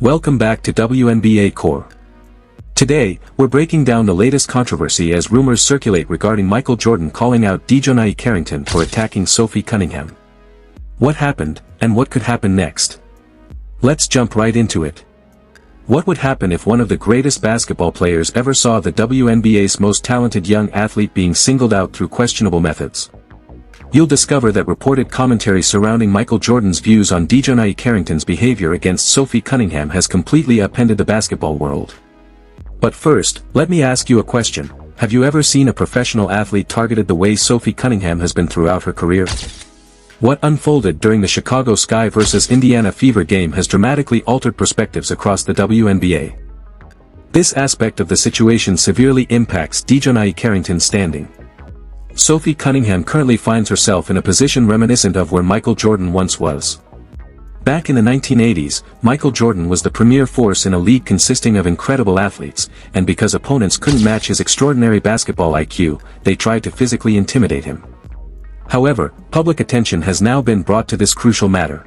Welcome back to WNBA Core. Today, we're breaking down the latest controversy as rumors circulate regarding Michael Jordan calling out Dijonai Carrington for attacking Sophie Cunningham. What happened, and what could happen next? Let's jump right into it. What would happen if one of the greatest basketball players ever saw the WNBA's most talented young athlete being singled out through questionable methods? You'll discover that reported commentary surrounding Michael Jordan's views on Dijonai Carrington's behavior against Sophie Cunningham has completely upended the basketball world. But first, let me ask you a question. Have you ever seen a professional athlete targeted the way Sophie Cunningham has been throughout her career? What unfolded during the Chicago Sky vs. Indiana Fever game has dramatically altered perspectives across the WNBA. This aspect of the situation severely impacts Dijonai Carrington's standing. Sophie Cunningham currently finds herself in a position reminiscent of where Michael Jordan once was. Back in the 1980s, Michael Jordan was the premier force in a league consisting of incredible athletes, and because opponents couldn't match his extraordinary basketball IQ, they tried to physically intimidate him. However, public attention has now been brought to this crucial matter.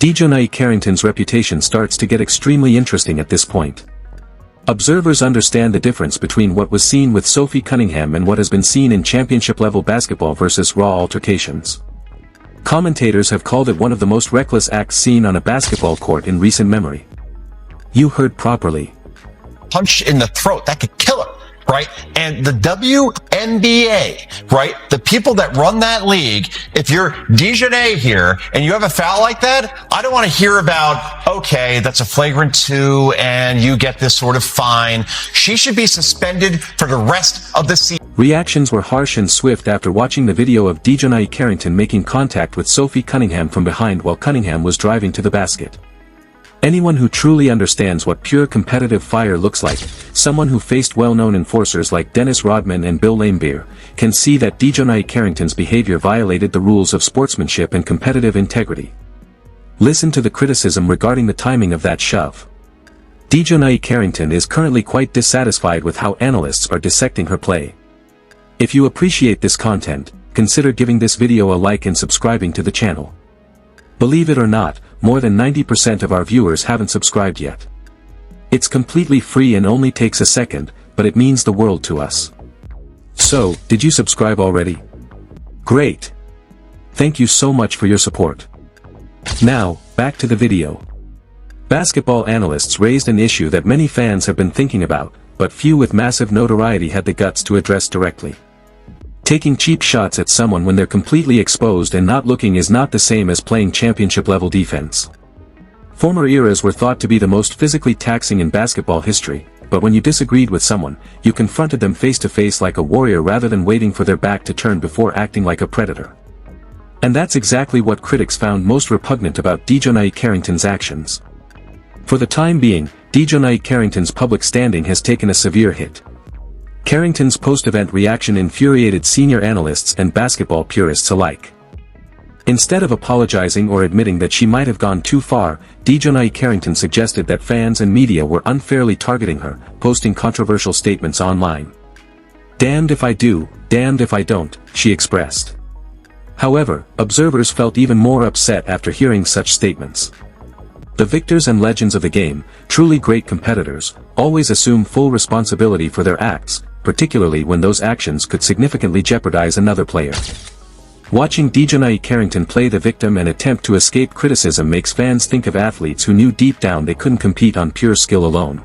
Dijonai Carrington's reputation starts to get extremely interesting at this point. Observers understand the difference between what was seen with Sophie Cunningham and what has been seen in championship-level basketball versus raw altercations. Commentators have called it one of the most reckless acts seen on a basketball court in recent memory. You heard properly. Punch in the throat, that could kill her, right? And the WNBA, right? The people that run that league, if you're Dijonai here and you have a foul like that, I don't want to hear about, okay, that's a flagrant 2 and you get this sort of fine. She should be suspended for the rest of the season. Reactions were harsh and swift after watching the video of Dijonai Carrington making contact with Sophie Cunningham from behind while Cunningham was driving to the basket. Anyone who truly understands what pure competitive fire looks like, someone who faced well-known enforcers like Dennis Rodman and Bill Laimbeer, can see that Dijonai Carrington's behavior violated the rules of sportsmanship and competitive integrity. Listen to the criticism regarding the timing of that shove. Dijonai Carrington is currently quite dissatisfied with how analysts are dissecting her play. If you appreciate this content, consider giving this video a like and subscribing to the channel. Believe it or not, more than 90% of our viewers haven't subscribed yet. It's completely free and only takes a second, but it means the world to us. So, did you subscribe already? Great! Thank you so much for your support. Now, back to the video. Basketball analysts raised an issue that many fans have been thinking about, but few with massive notoriety had the guts to address directly. Taking cheap shots at someone when they're completely exposed and not looking is not the same as playing championship-level defense. Former eras were thought to be the most physically taxing in basketball history, but when you disagreed with someone, you confronted them face-to-face like a warrior rather than waiting for their back to turn before acting like a predator. And that's exactly what critics found most repugnant about Dijonai Carrington's actions. For the time being, Dijonai Carrington's public standing has taken a severe hit. Carrington's post-event reaction infuriated senior analysts and basketball purists alike. Instead of apologizing or admitting that she might have gone too far, Dijonai Carrington suggested that fans and media were unfairly targeting her, posting controversial statements online. "Damned if I do, damned if I don't," she expressed. However, observers felt even more upset after hearing such statements. The victors and legends of the game, truly great competitors, always assume full responsibility for their acts, particularly when those actions could significantly jeopardize another player. Watching Dijonai Carrington play the victim and attempt to escape criticism makes fans think of athletes who knew deep down they couldn't compete on pure skill alone.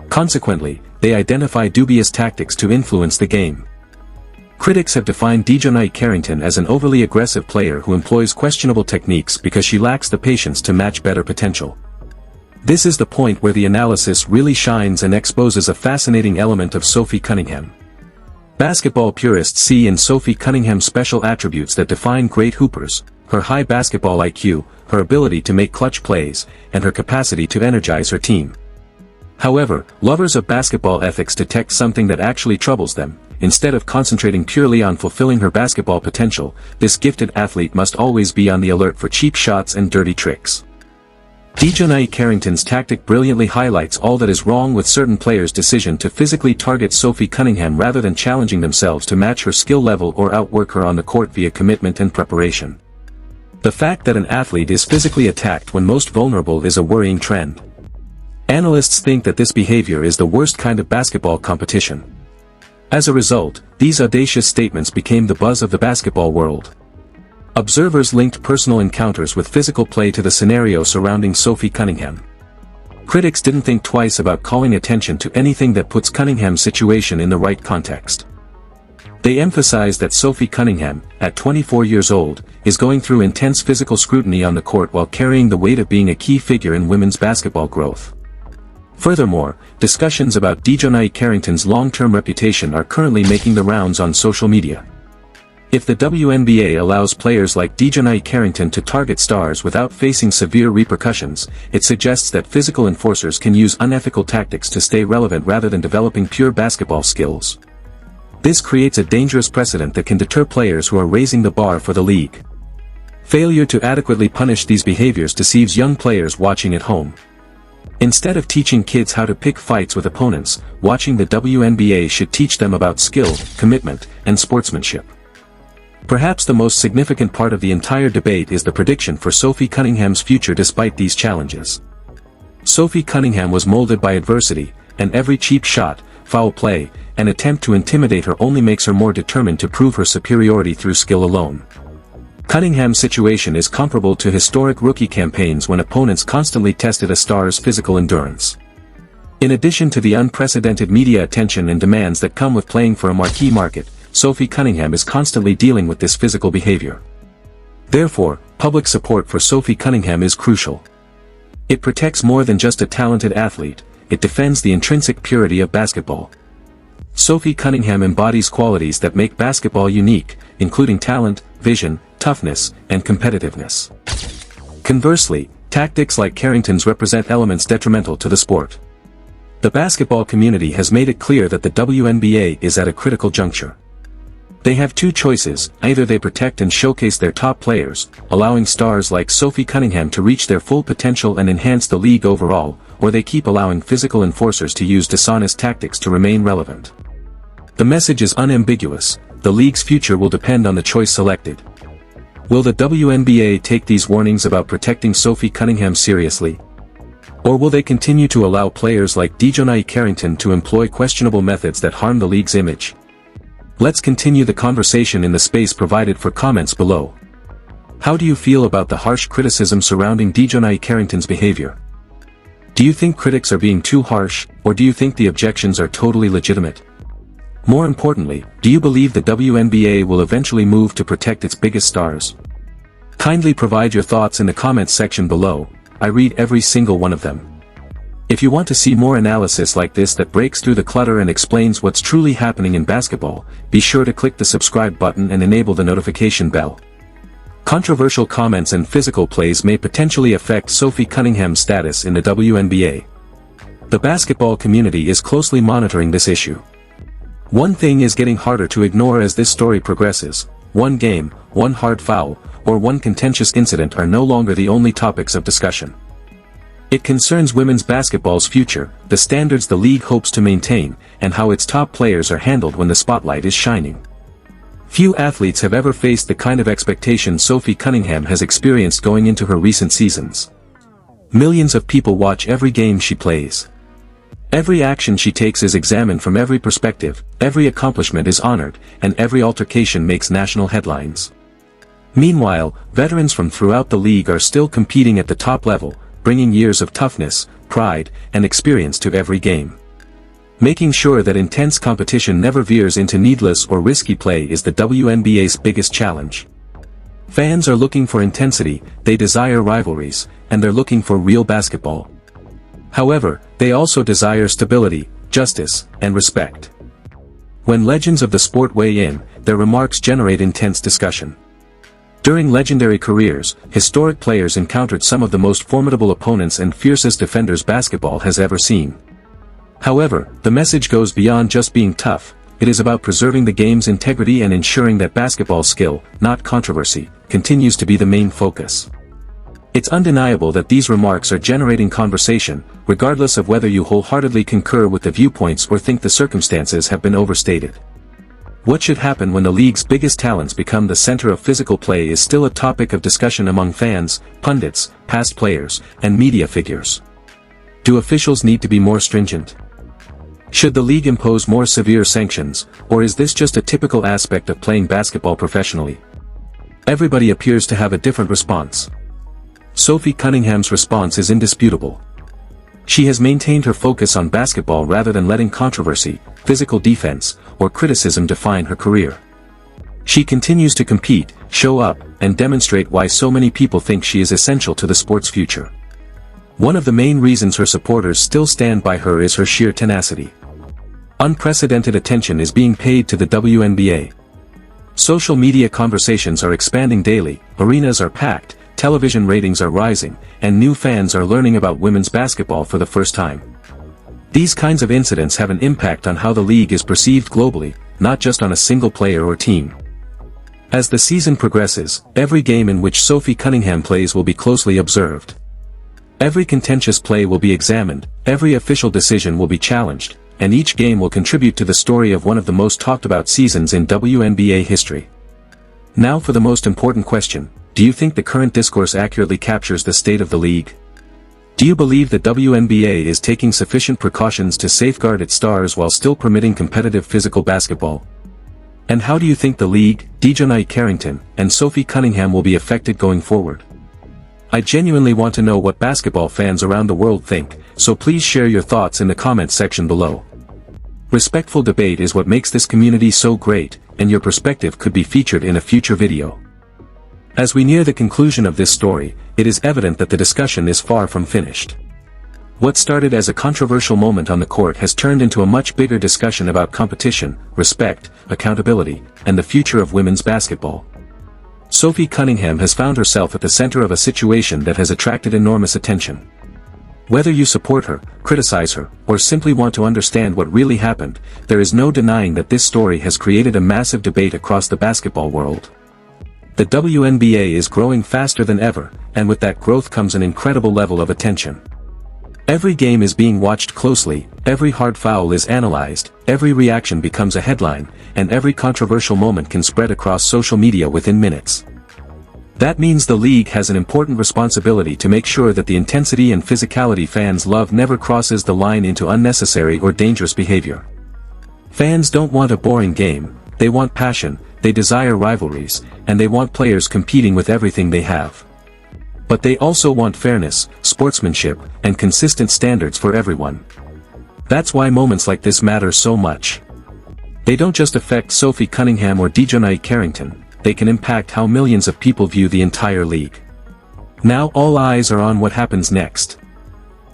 Consequently, they identify dubious tactics to influence the game. Critics have defined Dijonai Carrington as an overly aggressive player who employs questionable techniques because she lacks the patience to match better potential. This is the point where the analysis really shines and exposes a fascinating element of Sophie Cunningham. Basketball purists see in Sophie Cunningham special attributes that define great hoopers: her high basketball IQ, her ability to make clutch plays, and her capacity to energize her team. However, lovers of basketball ethics detect something that actually troubles them. Instead of concentrating purely on fulfilling her basketball potential, this gifted athlete must always be on the alert for cheap shots and dirty tricks. Dijonai Carrington's tactic brilliantly highlights all that is wrong with certain players' decision to physically target Sophie Cunningham rather than challenging themselves to match her skill level or outwork her on the court via commitment and preparation. The fact that an athlete is physically attacked when most vulnerable is a worrying trend. Analysts think that this behavior is the worst kind of basketball competition. As a result, these audacious statements became the buzz of the basketball world. Observers linked personal encounters with physical play to the scenario surrounding Sophie Cunningham. Critics didn't think twice about calling attention to anything that puts Cunningham's situation in the right context. They emphasized that Sophie Cunningham, at 24 years old, is going through intense physical scrutiny on the court while carrying the weight of being a key figure in women's basketball growth. Furthermore, discussions about Dijonai Carrington's long-term reputation are currently making the rounds on social media. If the WNBA allows players like Dijonai Carrington to target stars without facing severe repercussions, it suggests that physical enforcers can use unethical tactics to stay relevant rather than developing pure basketball skills. This creates a dangerous precedent that can deter players who are raising the bar for the league. Failure to adequately punish these behaviors deceives young players watching at home. Instead of teaching kids how to pick fights with opponents, watching the WNBA should teach them about skill, commitment, and sportsmanship. Perhaps the most significant part of the entire debate is the prediction for Sophie Cunningham's future despite these challenges. Sophie Cunningham was molded by adversity, and every cheap shot, foul play, and attempt to intimidate her only makes her more determined to prove her superiority through skill alone. Cunningham's situation is comparable to historic rookie campaigns when opponents constantly tested a star's physical endurance. In addition to the unprecedented media attention and demands that come with playing for a marquee market, Sophie Cunningham is constantly dealing with this physical behavior. Therefore, public support for Sophie Cunningham is crucial. It protects more than just a talented athlete, it defends the intrinsic purity of basketball. Sophie Cunningham embodies qualities that make basketball unique, including talent, vision, toughness, and competitiveness. Conversely, tactics like Carrington's represent elements detrimental to the sport. The basketball community has made it clear that the WNBA is at a critical juncture. They have two choices: either they protect and showcase their top players, allowing stars like Sophie Cunningham to reach their full potential and enhance the league overall, or they keep allowing physical enforcers to use dishonest tactics to remain relevant. The message is unambiguous: the league's future will depend on the choice selected. Will the WNBA take these warnings about protecting Sophie Cunningham seriously? Or will they continue to allow players like Dijonai Carrington to employ questionable methods that harm the league's image? Let's continue the conversation in the space provided for comments below. How do you feel about the harsh criticism surrounding Dijonai Carrington's behavior? Do you think critics are being too harsh, or do you think the objections are totally legitimate? More importantly, do you believe the WNBA will eventually move to protect its biggest stars? Kindly provide your thoughts in the comments section below. I read every single one of them. If you want to see more analysis like this that breaks through the clutter and explains what's truly happening in basketball, be sure to click the subscribe button and enable the notification bell. Controversial comments and physical plays may potentially affect Sophie Cunningham's status in the WNBA. The basketball community is closely monitoring this issue. One thing is getting harder to ignore as this story progresses: one game, one hard foul, or one contentious incident are no longer the only topics of discussion. It concerns women's basketball's future, the standards the league hopes to maintain, and how its top players are handled when the spotlight is shining. Few athletes have ever faced the kind of expectation Sophie Cunningham has experienced going into her recent seasons. Millions of people watch every game she plays. Every action she takes is examined from every perspective, every accomplishment is honored, and every altercation makes national headlines. Meanwhile, veterans from throughout the league are still competing at the top level, bringing years of toughness, pride, and experience to every game. Making sure that intense competition never veers into needless or risky play is the WNBA's biggest challenge. Fans are looking for intensity, they desire rivalries, and they're looking for real basketball. However, they also desire stability, justice, and respect. When legends of the sport weigh in, their remarks generate intense discussion. During legendary careers, historic players encountered some of the most formidable opponents and fiercest defenders basketball has ever seen. However, the message goes beyond just being tough. It is about preserving the game's integrity and ensuring that basketball skill, not controversy, continues to be the main focus. It's undeniable that these remarks are generating conversation, regardless of whether you wholeheartedly concur with the viewpoints or think the circumstances have been overstated. What should happen when the league's biggest talents become the center of physical play is still a topic of discussion among fans, pundits, past players, and media figures. Do officials need to be more stringent? Should the league impose more severe sanctions, or is this just a typical aspect of playing basketball professionally? Everybody appears to have a different response. Sophie Cunningham's response is indisputable. She has maintained her focus on basketball rather than letting controversy, physical defense, or criticism define her career. She continues to compete, show up, and demonstrate why so many people think she is essential to the sport's future. One of the main reasons her supporters still stand by her is her sheer tenacity. Unprecedented attention is being paid to the WNBA. Social media conversations are expanding daily, arenas are packed, television ratings are rising, and new fans are learning about women's basketball for the first time. These kinds of incidents have an impact on how the league is perceived globally, not just on a single player or team. As the season progresses, every game in which Sophie Cunningham plays will be closely observed. Every contentious play will be examined, every official decision will be challenged, and each game will contribute to the story of one of the most talked about seasons in WNBA history. Now for the most important question: do you think the current discourse accurately captures the state of the league? Do you believe the WNBA is taking sufficient precautions to safeguard its stars while still permitting competitive physical basketball? And how do you think the league, Dijonai Carrington, and Sophie Cunningham will be affected going forward? I genuinely want to know what basketball fans around the world think, so please share your thoughts in the comments section below. Respectful debate is what makes this community so great, and your perspective could be featured in a future video. As we near the conclusion of this story, it is evident that the discussion is far from finished. What started as a controversial moment on the court has turned into a much bigger discussion about competition, respect, accountability, and the future of women's basketball. Sophie Cunningham has found herself at the center of a situation that has attracted enormous attention. Whether you support her, criticize her, or simply want to understand what really happened, there is no denying that this story has created a massive debate across the basketball world. The WNBA is growing faster than ever, and with that growth comes an incredible level of attention. Every game is being watched closely, every hard foul is analyzed, every reaction becomes a headline, and every controversial moment can spread across social media within minutes. That means the league has an important responsibility to make sure that the intensity and physicality fans love never crosses the line into unnecessary or dangerous behavior. Fans don't want a boring game, they want passion, they desire rivalries, and they want players competing with everything they have. But they also want fairness, sportsmanship, and consistent standards for everyone. That's why moments like this matter so much. They don't just affect Sophie Cunningham or Dijonai Carrington, they can impact how millions of people view the entire league. Now all eyes are on what happens next.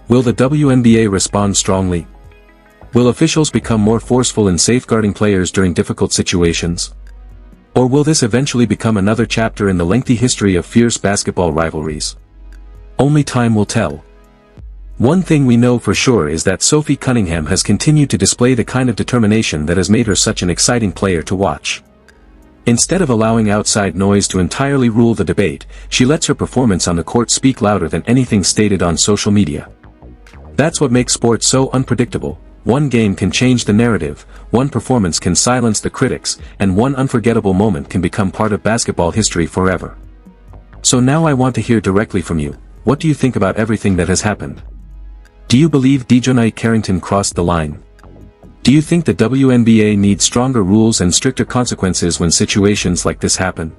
Will the WNBA respond strongly? Will officials become more forceful in safeguarding players during difficult situations? Or will this eventually become another chapter in the lengthy history of fierce basketball rivalries? Only time will tell. One thing we know for sure is that Sophie Cunningham has continued to display the kind of determination that has made her such an exciting player to watch. Instead of allowing outside noise to entirely rule the debate, she lets her performance on the court speak louder than anything stated on social media. That's what makes sports so unpredictable. One game can change the narrative, one performance can silence the critics, and one unforgettable moment can become part of basketball history forever. So now I want to hear directly from you. What do you think about everything that has happened? Do you believe Dijonai Carrington crossed the line? Do you think the WNBA needs stronger rules and stricter consequences when situations like this happen?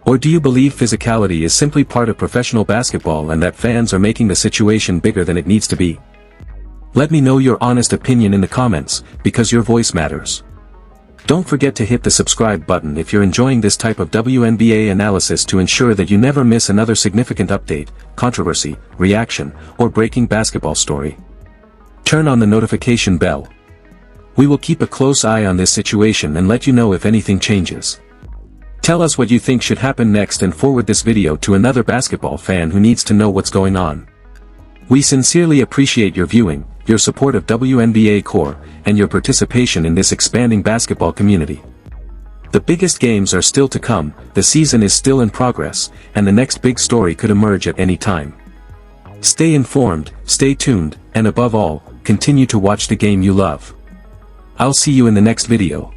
Or do you believe physicality is simply part of professional basketball and that fans are making the situation bigger than it needs to be? Let me know your honest opinion in the comments, because your voice matters. Don't forget to hit the subscribe button if you're enjoying this type of WNBA analysis to ensure that you never miss another significant update, controversy, reaction, or breaking basketball story. Turn on the notification bell. We will keep a close eye on this situation and let you know if anything changes. Tell us what you think should happen next and forward this video to another basketball fan who needs to know what's going on. We sincerely appreciate your viewing, your support of WNBA Core, and your participation in this expanding basketball community. The biggest games are still to come, the season is still in progress, and the next big story could emerge at any time. Stay informed, stay tuned, and above all, continue to watch the game you love. I'll see you in the next video.